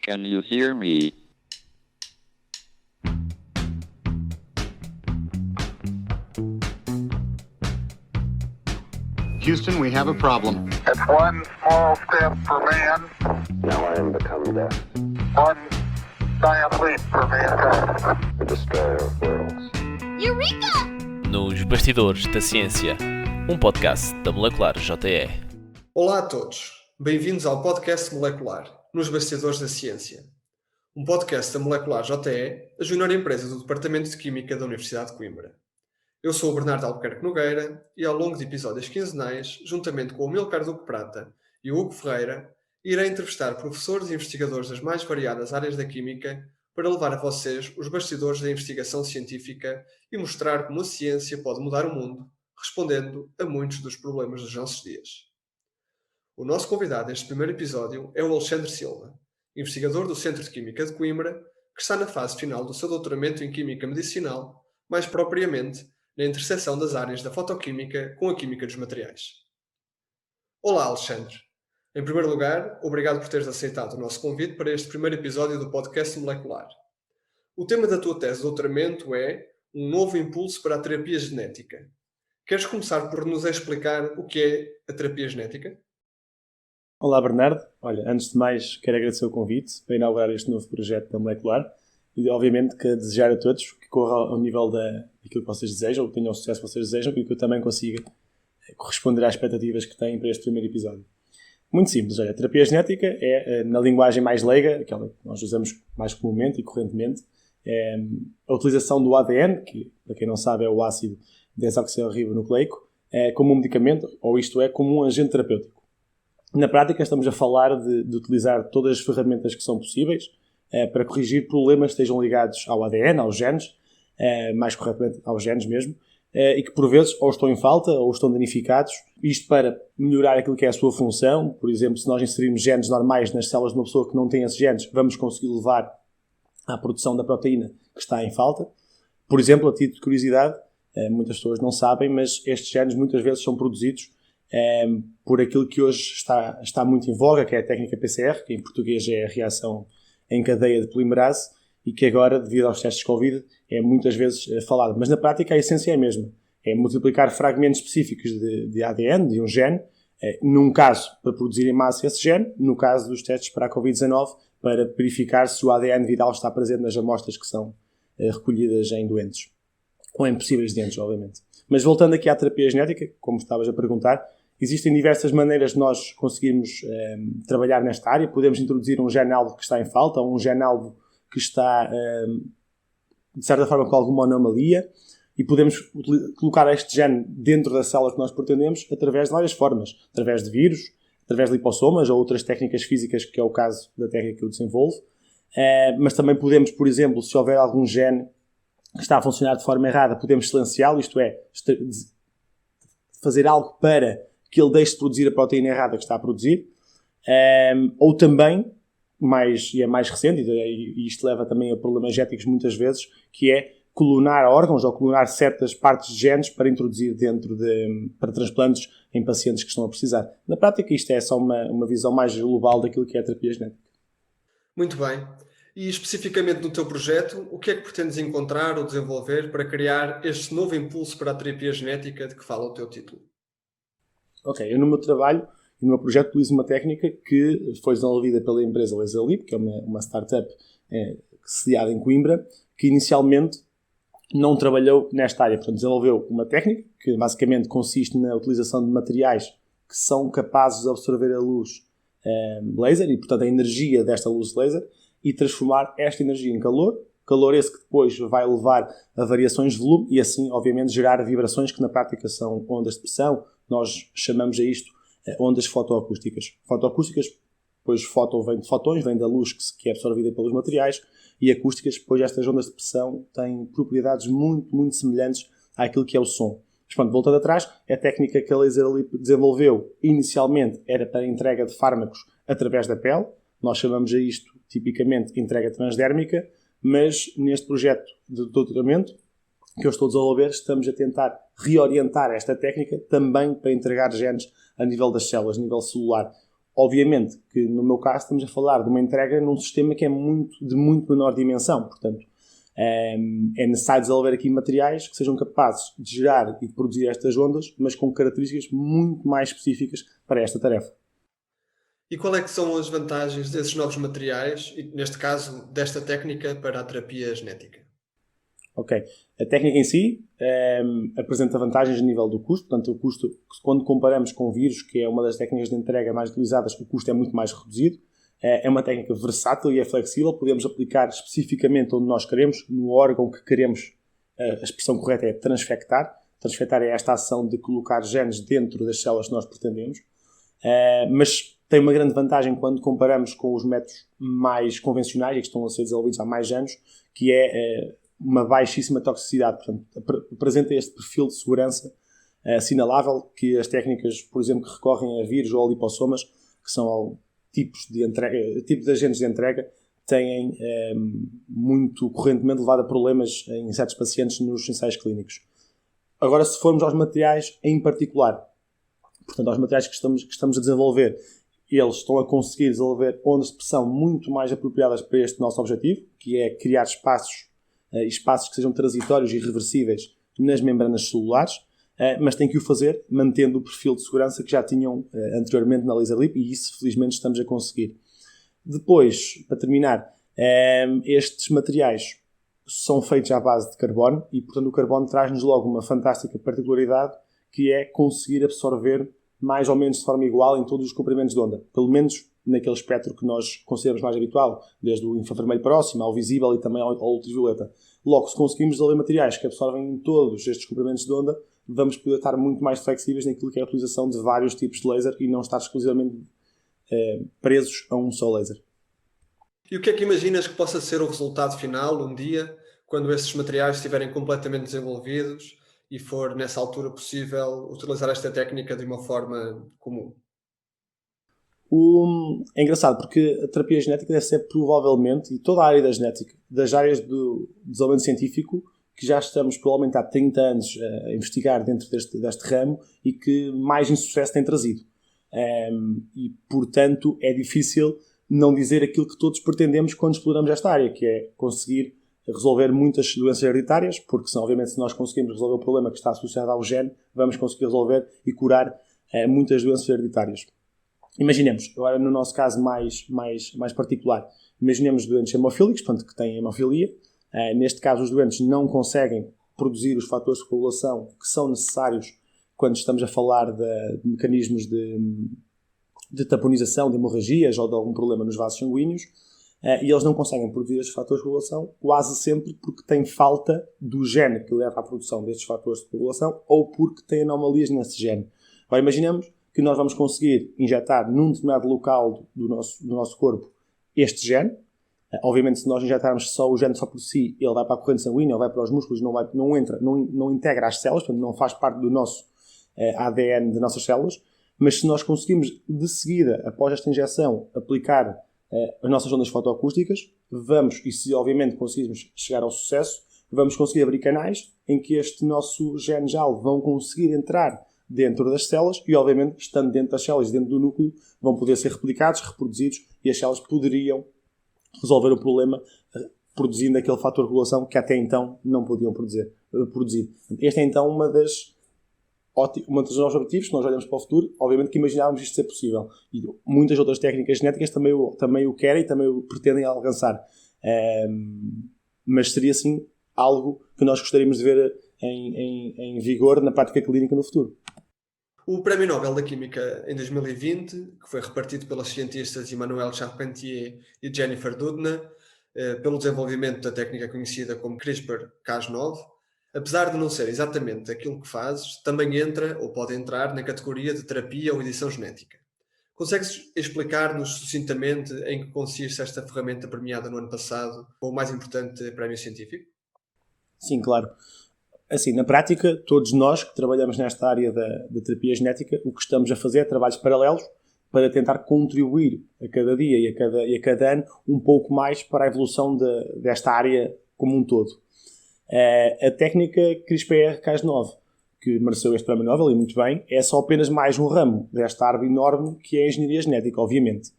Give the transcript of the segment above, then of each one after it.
Can you hear me? Houston, we have a problem. It's one small step for man. Now I am become death, One giant leap for mankind. the destroyer of worlds. Eureka! Nos Bastidores da Ciência, um podcast da Molecular JE. Olá a todos, bem-vindos ao podcast Molecular, nos Bastidores da Ciência. Um podcast da Molecular JE, a junior empresa do Departamento de Química da Universidade de Coimbra. Eu sou o Bernardo Albuquerque Nogueira e ao longo de episódios quinzenais, juntamente com o Amilcar Duque Prata e o Hugo Ferreira, irei entrevistar professores e investigadores das mais variadas áreas da Química para levar a vocês os bastidores da investigação científica e mostrar como a ciência pode mudar o mundo, respondendo a muitos dos problemas dos nossos dias. O nosso convidado neste primeiro episódio é o Alexandre Silva, investigador do Centro de Química de Coimbra, que está na fase final do seu doutoramento em Química Medicinal, mais propriamente na interseção das áreas da fotoquímica com a química dos materiais. Olá, Alexandre. Em primeiro lugar, obrigado por teres aceitado o nosso convite para este primeiro episódio do podcast Molecular. O tema da tua tese de doutoramento é um novo impulso para a terapia genética. Queres começar por nos explicar o que é a terapia genética? Olá Bernardo, olha, antes de mais quero agradecer o convite para inaugurar este novo projeto da Molecular e obviamente que desejar a todos que corra ao nível daquilo que vocês desejam, que tenham o sucesso que vocês desejam e que eu também consiga corresponder às expectativas que têm para este primeiro episódio. Muito simples, olha, a terapia genética é, na linguagem mais leiga, aquela que nós usamos mais comumente e correntemente, é a utilização do ADN, que para quem não sabe é o ácido desoxirribonucleico, como um medicamento, ou isto é, como um agente terapêutico. Na prática estamos a falar de utilizar todas as ferramentas que são possíveis para corrigir problemas que estejam ligados ao ADN, aos genes, mais corretamente aos genes mesmo, e que por vezes ou estão em falta ou estão danificados. Isto para melhorar aquilo que é a sua função. Por exemplo, se nós inserirmos genes normais nas células de uma pessoa que não tem esses genes, vamos conseguir levar à produção da proteína que está em falta. Por exemplo, a título de curiosidade, muitas pessoas não sabem, mas estes genes muitas vezes são produzidos por aquilo que hoje está muito em voga, que é a técnica PCR, que em português é a reação em cadeia de polimerase, e que agora, devido aos testes de Covid, é muitas vezes falado. Mas na prática a essência é a mesma. É multiplicar fragmentos específicos de ADN, de um gene, num caso para produzir em massa esse gene, no caso dos testes para a Covid-19, para verificar se o ADN viral está presente nas amostras que são recolhidas em doentes. Ou em possíveis doentes, obviamente. Mas voltando aqui à terapia genética, como estavas a perguntar, existem diversas maneiras de nós conseguirmos trabalhar nesta área. Podemos introduzir um gene-alvo que está em falta, ou um gene-alvo que está, de certa forma, com alguma anomalia, e podemos colocar este gene dentro da célula que nós pretendemos através de várias formas. Através de vírus, através de lipossomas ou outras técnicas físicas, que é o caso da técnica que eu desenvolvo. Mas também podemos, por exemplo, se houver algum gene que está a funcionar de forma errada, podemos silenciá-lo, isto é, fazer algo para que ele deixe de produzir a proteína errada que está a produzir. Ou também, é mais recente, e isto leva também a problemas éticos muitas vezes, que é clonar órgãos ou clonar certas partes de genes para introduzir para transplantes em pacientes que estão a precisar. Na prática, isto é só uma visão mais global daquilo que é a terapia genética. Muito bem. E especificamente no teu projeto, o que é que pretendes encontrar ou desenvolver para criar este novo impulso para a terapia genética de que fala o teu título? Ok, eu no meu trabalho e no meu projeto utilizo uma técnica que foi desenvolvida pela empresa LaserLeap, que é uma startup sediada em Coimbra, que inicialmente não trabalhou nesta área. Portanto, desenvolveu uma técnica que basicamente consiste na utilização de materiais que são capazes de absorver a luz laser e, portanto, a energia desta luz laser e transformar esta energia em calor esse que depois vai levar a variações de volume e assim, obviamente, gerar vibrações que na prática são ondas de pressão. Nós chamamos a isto ondas fotoacústicas. Fotoacústicas, pois foto vem de fotões, vem da luz que é absorvida pelos materiais, e acústicas, pois estas ondas de pressão têm propriedades muito, muito semelhantes àquilo que é o som. Mas pronto, voltando atrás, a técnica que a LaserLeap desenvolveu inicialmente era para a entrega de fármacos através da pele. Nós chamamos a isto, tipicamente, entrega transdérmica, mas neste projeto de doutoramento que eu estou a desenvolver, estamos a tentar reorientar esta técnica também para entregar genes a nível das células, a nível celular. Obviamente que, no meu caso, estamos a falar de uma entrega num sistema que é de muito menor dimensão. Portanto, é necessário desenvolver aqui materiais que sejam capazes de gerar e de produzir estas ondas, mas com características muito mais específicas para esta tarefa. E qual é que são as vantagens desses novos materiais, e neste caso, desta técnica para a terapia genética? Ok. A técnica em si apresenta vantagens a nível do custo. Portanto, o custo, quando comparamos com vírus, que é uma das técnicas de entrega mais utilizadas, o custo é muito mais reduzido. É uma técnica versátil e é flexível. Podemos aplicar especificamente onde nós queremos, no órgão que queremos. A expressão correta é transfectar. Transfectar é esta ação de colocar genes dentro das células que nós pretendemos. Mas tem uma grande vantagem quando comparamos com os métodos mais convencionais e que estão a ser desenvolvidos há mais anos, que é uma baixíssima toxicidade. Portanto, apresenta este perfil de segurança assinalável que as técnicas, por exemplo, que recorrem a vírus ou a lipossomas, que são tipos de agentes de entrega, têm muito correntemente levado a problemas em certos pacientes nos ensaios clínicos. Agora, se formos aos materiais em particular, portanto, aos materiais que estamos a desenvolver, eles estão a conseguir desenvolver ondas de pressão muito mais apropriadas para este nosso objetivo, que é criar espaços que sejam transitórios e reversíveis nas membranas celulares, mas tem que o fazer mantendo o perfil de segurança que já tinham anteriormente na Laser Lip, e isso felizmente estamos a conseguir. Depois, para terminar, estes materiais são feitos à base de carbono e, portanto, o carbono traz-nos logo uma fantástica particularidade, que é conseguir absorver mais ou menos de forma igual em todos os comprimentos de onda, pelo menos naquele espectro que nós consideramos mais habitual, desde o infravermelho próximo ao visível e também ao ultravioleta. Logo, se conseguimos desenvolver materiais que absorvem em todos estes comprimentos de onda, vamos poder estar muito mais flexíveis naquilo que é a utilização de vários tipos de laser e não estar exclusivamente presos a um só laser. E o que é que imaginas que possa ser o resultado final, um dia, quando esses materiais estiverem completamente desenvolvidos e for, nessa altura, possível utilizar esta técnica de uma forma comum? É engraçado porque a terapia genética deve ser provavelmente, e toda a área da genética, das áreas do desenvolvimento científico, que já estamos provavelmente há 30 anos a investigar dentro deste ramo e que mais insucesso tem trazido. E, portanto, é difícil não dizer aquilo que todos pretendemos quando exploramos esta área, que é conseguir resolver muitas doenças hereditárias, porque obviamente se nós conseguimos resolver o problema que está associado ao gene, vamos conseguir resolver e curar muitas doenças hereditárias. Imaginemos, agora no nosso caso mais particular, imaginemos doentes hemofílicos, portanto que têm hemofilia. Neste caso os doentes não conseguem produzir os fatores de coagulação que são necessários quando estamos a falar de mecanismos de tamponização, de hemorragias ou de algum problema nos vasos sanguíneos, e eles não conseguem produzir estes fatores de coagulação quase sempre porque têm falta do gene que leva à produção destes fatores de coagulação ou porque têm anomalias nesse gene. Agora imaginemos que nós vamos conseguir injetar num determinado local do nosso corpo este gene. Obviamente, se nós injetarmos só o gene só por si, ele vai para a corrente sanguínea, ou vai para os músculos, não integra as células, portanto não faz parte do nosso ADN das nossas células. Mas se nós conseguimos, de seguida, após esta injeção, aplicar as nossas ondas fotoacústicas, e se obviamente conseguirmos chegar ao sucesso, vamos conseguir abrir canais em que este nosso gene JAL vão conseguir entrar dentro das células e, obviamente, estando dentro das células, dentro do núcleo, vão poder ser replicados, reproduzidos e as células poderiam resolver o problema produzindo aquele fator de regulação que até então não podiam produzir. Este é então uma dos nossos objetivos, se nós olhamos para o futuro, obviamente que imaginávamos isto ser possível. E muitas outras técnicas genéticas também o querem e também o pretendem alcançar. Mas seria, sim, algo que nós gostaríamos de ver em vigor na prática clínica no futuro. O Prémio Nobel da Química em 2020, que foi repartido pelas cientistas Emmanuelle Charpentier e Jennifer Doudna, pelo desenvolvimento da técnica conhecida como CRISPR-Cas9, apesar de não ser exatamente aquilo que fazes, também entra ou pode entrar na categoria de terapia ou edição genética. Consegues explicar-nos sucintamente em que consiste esta ferramenta premiada no ano passado com o mais importante prémio científico? Sim, claro. Assim, na prática, todos nós que trabalhamos nesta área da terapia genética, o que estamos a fazer é trabalhos paralelos para tentar contribuir a cada dia e a cada ano um pouco mais para a evolução desta área como um todo. A técnica CRISPR-Cas9 que mereceu este prémio Nobel, e muito bem, é só apenas mais um ramo desta árvore enorme que é a engenharia genética, obviamente.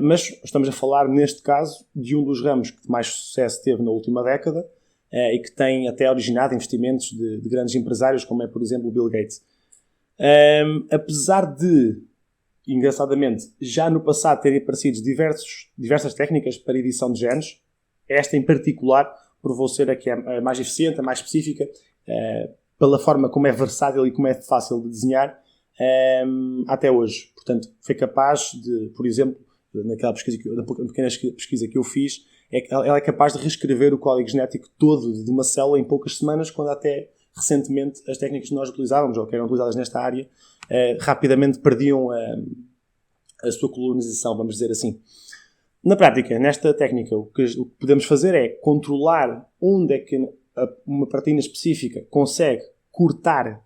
Mas estamos a falar, neste caso, de um dos ramos que mais sucesso teve na última década e que tem até originado investimentos de grandes empresários, como é, por exemplo, o Bill Gates. Apesar de, engraçadamente, já no passado terem aparecido diversas técnicas para edição de genes, esta em particular provou ser a que é a mais eficiente, a mais específica, pela forma como é versátil e como é fácil de desenhar até hoje. Portanto, foi capaz de, por exemplo, naquela pequena pesquisa que eu fiz, ela é capaz de reescrever o código genético todo de uma célula em poucas semanas, quando até recentemente as técnicas que nós utilizávamos, ou que eram utilizadas nesta área, rapidamente perdiam a sua colonização, vamos dizer assim. Na prática, nesta técnica, o que podemos fazer é controlar onde é que uma proteína específica consegue cortar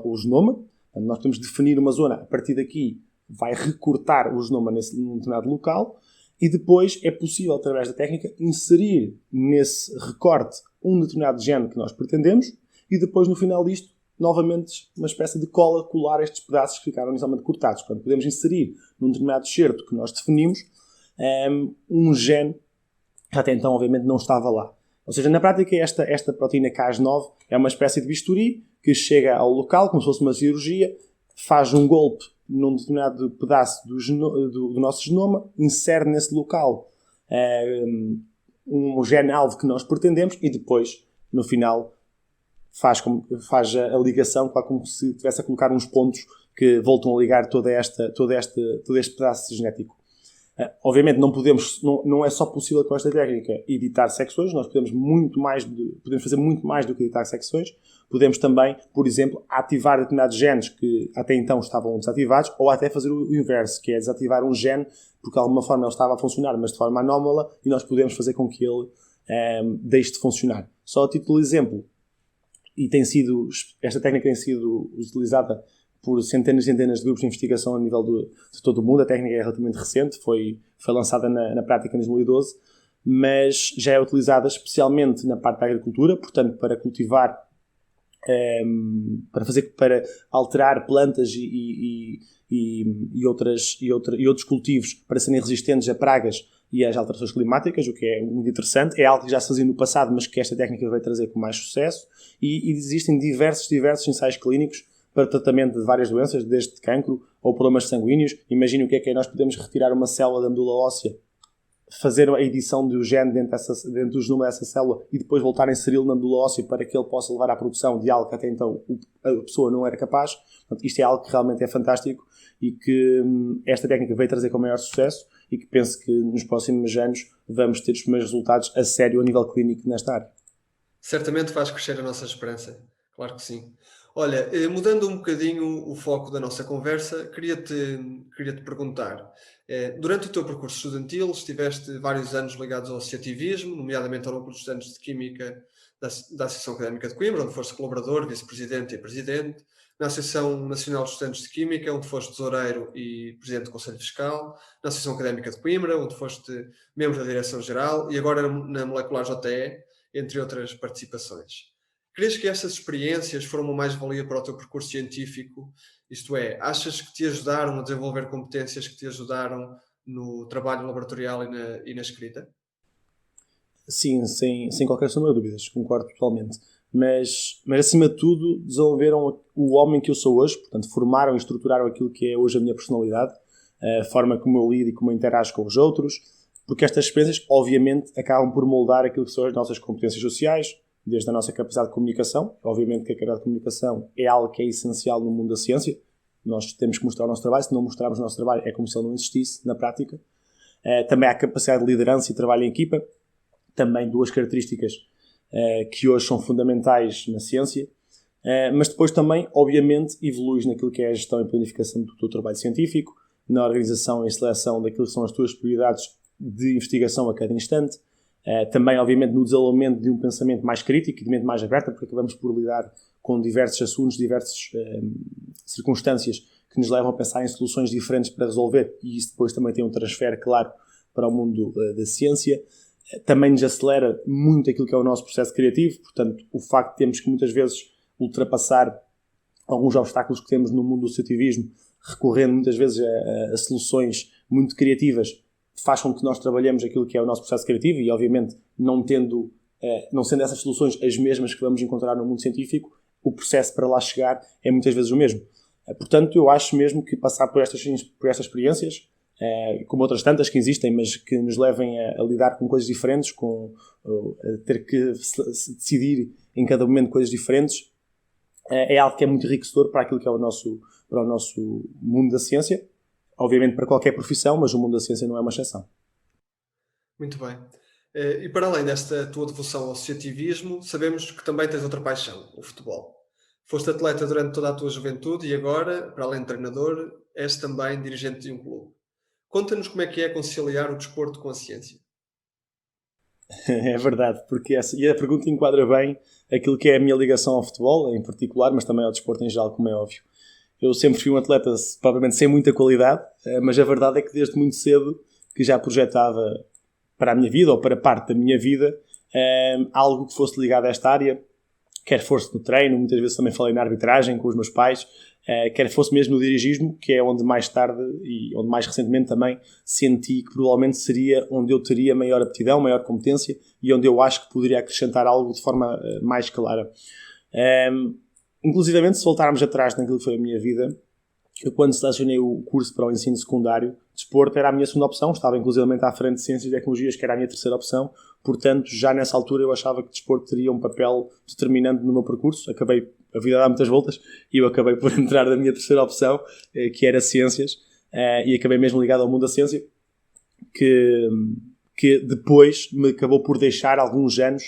o genoma. Nós podemos definir uma zona, a partir daqui vai recortar o genoma num determinado local, e depois é possível, através da técnica, inserir nesse recorte um determinado gene que nós pretendemos, e depois, no final disto, novamente uma espécie de cola, colar estes pedaços que ficaram inicialmente cortados. Portanto, podemos inserir num determinado excerto que nós definimos um gene que até então, obviamente, não estava lá. Ou seja, na prática, esta proteína Cas9 é uma espécie de bisturi que chega ao local, como se fosse uma cirurgia, faz um golpe num determinado pedaço do nosso genoma, insere nesse local um gene-alvo que nós pretendemos e depois, no final, faz a ligação, como se estivesse a colocar uns pontos que voltam a ligar todo este pedaço genético. Obviamente não é só possível com esta técnica editar secções, nós podemos fazer muito mais do que editar secções. Podemos também, por exemplo, ativar determinados genes que até então estavam desativados, ou até fazer o inverso, que é desativar um gene porque de alguma forma ele estava a funcionar, mas de forma anómala, e nós podemos fazer com que ele deixe de funcionar. Só a título de exemplo, esta técnica tem sido utilizada por centenas e centenas de grupos de investigação a nível de todo o mundo. A técnica é relativamente recente, foi lançada na prática em 2012, mas já é utilizada especialmente na parte da agricultura, portanto, para cultivar, para alterar plantas e outros cultivos para serem resistentes a pragas e às alterações climáticas, o que é muito interessante. É algo que já se fazia no passado, mas que esta técnica vai trazer com mais sucesso, e existem diversos ensaios clínicos para tratamento de várias doenças, desde cancro ou problemas sanguíneos. Imagine o que é nós podemos retirar uma célula da medula óssea, fazer a edição do gene dentro do genoma dessa célula e depois voltar a inseri-lo na medula óssea para que ele possa levar à produção de algo que até então a pessoa não era capaz. Portanto, isto é algo que realmente é fantástico e que esta técnica veio trazer com maior sucesso, e que penso que nos próximos anos vamos ter os primeiros resultados a sério a nível clínico nesta área. Certamente faz crescer a nossa esperança, claro que sim. Olha, mudando um bocadinho o foco da nossa conversa, queria-te perguntar, durante o teu percurso estudantil estiveste vários anos ligados ao associativismo, nomeadamente ao Núcleo de Estudantes de Química da Associação Académica de Coimbra, onde foste colaborador, vice-presidente e presidente, na Associação Nacional de Estudantes de Química, onde foste tesoureiro e presidente do Conselho Fiscal, na Associação Académica de Coimbra, onde foste membro da Direção-Geral, e agora na Molecular JE, entre outras participações. Crees que estas experiências foram uma mais-valia para o teu percurso científico? Isto é, achas que te ajudaram a desenvolver competências que te ajudaram no trabalho laboratorial e na escrita? Sim, sem qualquer sombra de dúvidas, concordo totalmente. Mas acima de tudo, desenvolveram o homem que eu sou hoje, portanto, formaram e estruturaram aquilo que é hoje a minha personalidade, a forma como eu lido e como eu interajo com os outros, porque estas experiências, obviamente, acabam por moldar aquilo que são as nossas competências sociais, desde a nossa capacidade de comunicação. Obviamente que a capacidade de comunicação é algo que é essencial no mundo da ciência. Nós temos que mostrar o nosso trabalho. Se não mostrarmos o nosso trabalho, é como se ele não existisse na prática. Também há a capacidade de liderança e trabalho em equipa. Também duas características que hoje são fundamentais na ciência. Mas depois também, obviamente, evoluís naquilo que é a gestão e planificação do teu trabalho científico, na organização e seleção daquilo que são as tuas prioridades de investigação a cada instante. Também, obviamente, no desenvolvimento de um pensamento mais crítico e de mente mais aberta, porque acabamos por lidar com diversos assuntos, diversas circunstâncias que nos levam a pensar em soluções diferentes para resolver, e isso depois também tem um transfer claro para o mundo da ciência. Também nos acelera muito aquilo que é o nosso processo criativo, portanto, o facto de termos que muitas vezes ultrapassar alguns obstáculos que temos no mundo do associativismo, recorrendo muitas vezes a soluções muito criativas, faz com que nós trabalhemos aquilo que é o nosso processo criativo e, obviamente, não sendo essas soluções as mesmas que vamos encontrar no mundo científico, o processo para lá chegar é muitas vezes o mesmo. Portanto, eu acho mesmo que passar por estas experiências, como outras tantas que existem, mas que nos levem a lidar com coisas diferentes, a ter que decidir em cada momento coisas diferentes, é algo que é muito enriquecedor para aquilo que é o nosso mundo da ciência. Obviamente para qualquer profissão, mas o mundo da ciência não é uma exceção. Muito bem. E para além desta tua devoção ao associativismo, sabemos que também tens outra paixão, o futebol. Foste atleta durante toda a tua juventude e agora, para além de treinador, és também dirigente de um clube. Conta-nos como é conciliar o desporto com a ciência. É verdade, porque e a pergunta enquadra bem aquilo que é a minha ligação ao futebol, em particular, mas também ao desporto em geral, como é óbvio. Eu sempre fui um atleta, provavelmente sem muita qualidade, mas a verdade é que desde muito cedo que já projetava para a minha vida, ou para parte da minha vida, algo que fosse ligado a esta área, quer fosse no treino, muitas vezes também falei na arbitragem com os meus pais, quer fosse mesmo no dirigismo, que é onde mais tarde e onde mais recentemente também senti que provavelmente seria onde eu teria maior aptidão, maior competência e onde eu acho que poderia acrescentar algo de forma mais clara. Inclusivamente, se voltarmos atrás naquilo que foi a minha vida, eu quando selecionei o curso para o ensino secundário, desporto era a minha segunda opção, estava inclusivamente à frente de Ciências e Tecnologias, que era a minha terceira opção, portanto, já nessa altura eu achava que desporto teria um papel determinante no meu percurso. A vida dá muitas voltas, e eu acabei por entrar na minha terceira opção, que era Ciências, e acabei mesmo ligado ao mundo da ciência, que depois me acabou por deixar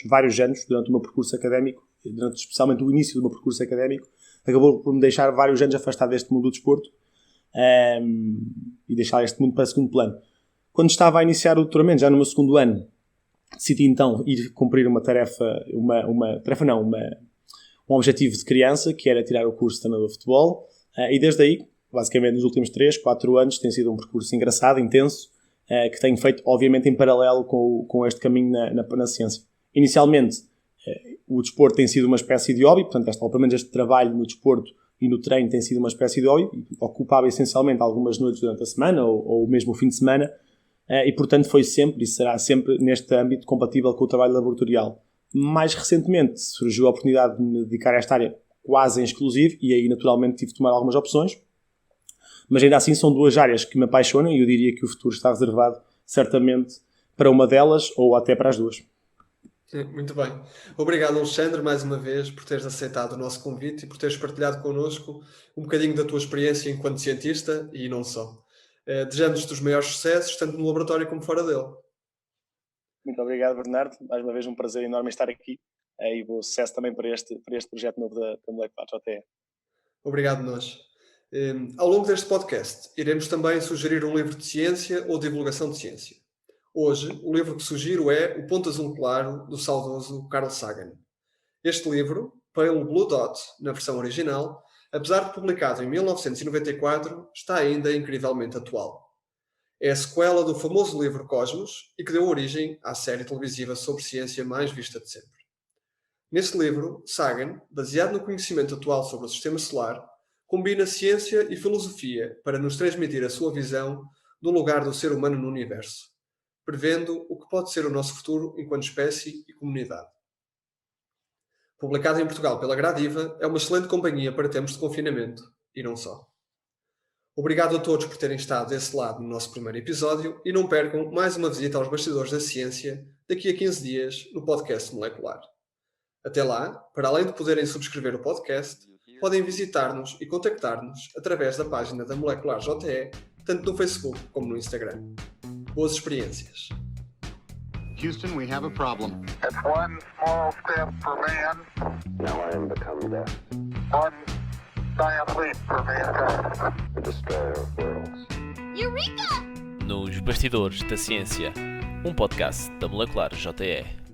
vários anos, durante o meu percurso académico, durante especialmente o início do meu percurso académico, acabou por me deixar vários anos afastado deste mundo do desporto e deixar este mundo para segundo plano. Quando estava a iniciar o doutoramento, já no meu segundo ano, decidi então ir cumprir uma tarefa, um objetivo de criança, que era tirar o curso de treinador de futebol, e desde aí, basicamente nos últimos 3, 4 anos, tem sido um percurso engraçado, intenso, que tenho feito, obviamente, em paralelo com este caminho na ciência. Inicialmente, o desporto tem sido uma espécie de hobby, portanto, pelo menos este trabalho no desporto e no treino tem sido uma espécie de hobby, ocupava essencialmente algumas noites durante a semana ou mesmo o fim de semana, e portanto foi sempre e será sempre neste âmbito compatível com o trabalho laboratorial. Mais recentemente surgiu a oportunidade de me dedicar a esta área quase em exclusivo e aí naturalmente tive de tomar algumas opções, mas ainda assim são duas áreas que me apaixonam e eu diria que o futuro está reservado certamente para uma delas ou até para as duas. Muito bem. Obrigado, Alexandre, mais uma vez, por teres aceitado o nosso convite e por teres partilhado connosco um bocadinho da tua experiência enquanto cientista e não só. Desejamos-te os maiores sucessos, tanto no laboratório como fora dele. Muito obrigado, Bernardo. Mais uma vez um prazer enorme estar aqui e bom sucesso também para este projeto novo da Molecular JTE. Obrigado nós. Ao longo deste podcast, iremos também sugerir um livro de ciência ou divulgação de ciência. Hoje, o livro que sugiro é O Ponto Azul Claro, do saudoso Carl Sagan. Este livro, Pale Blue Dot, na versão original, apesar de publicado em 1994, está ainda incrivelmente atual. É a sequela do famoso livro Cosmos e que deu origem à série televisiva sobre ciência mais vista de sempre. Neste livro, Sagan, baseado no conhecimento atual sobre o Sistema Solar, combina ciência e filosofia para nos transmitir a sua visão do lugar do ser humano no universo, prevendo o que pode ser o nosso futuro enquanto espécie e comunidade. Publicado em Portugal pela Gradiva, é uma excelente companhia para tempos de confinamento, e não só. Obrigado a todos por terem estado desse lado no nosso primeiro episódio e não percam mais uma visita aos bastidores da ciência daqui a 15 dias no podcast Molecular. Até lá, para além de poderem subscrever o podcast, podem visitar-nos e contactar-nos através da página da Molecular JTE, tanto no Facebook como no Instagram. Boas experiências. Houston, we have a problem. It's one small step for man, Now I am become death, one giant leap for mankind. the destroyer of worlds. Nos Bastidores da Ciência, um podcast da Molecular JTE.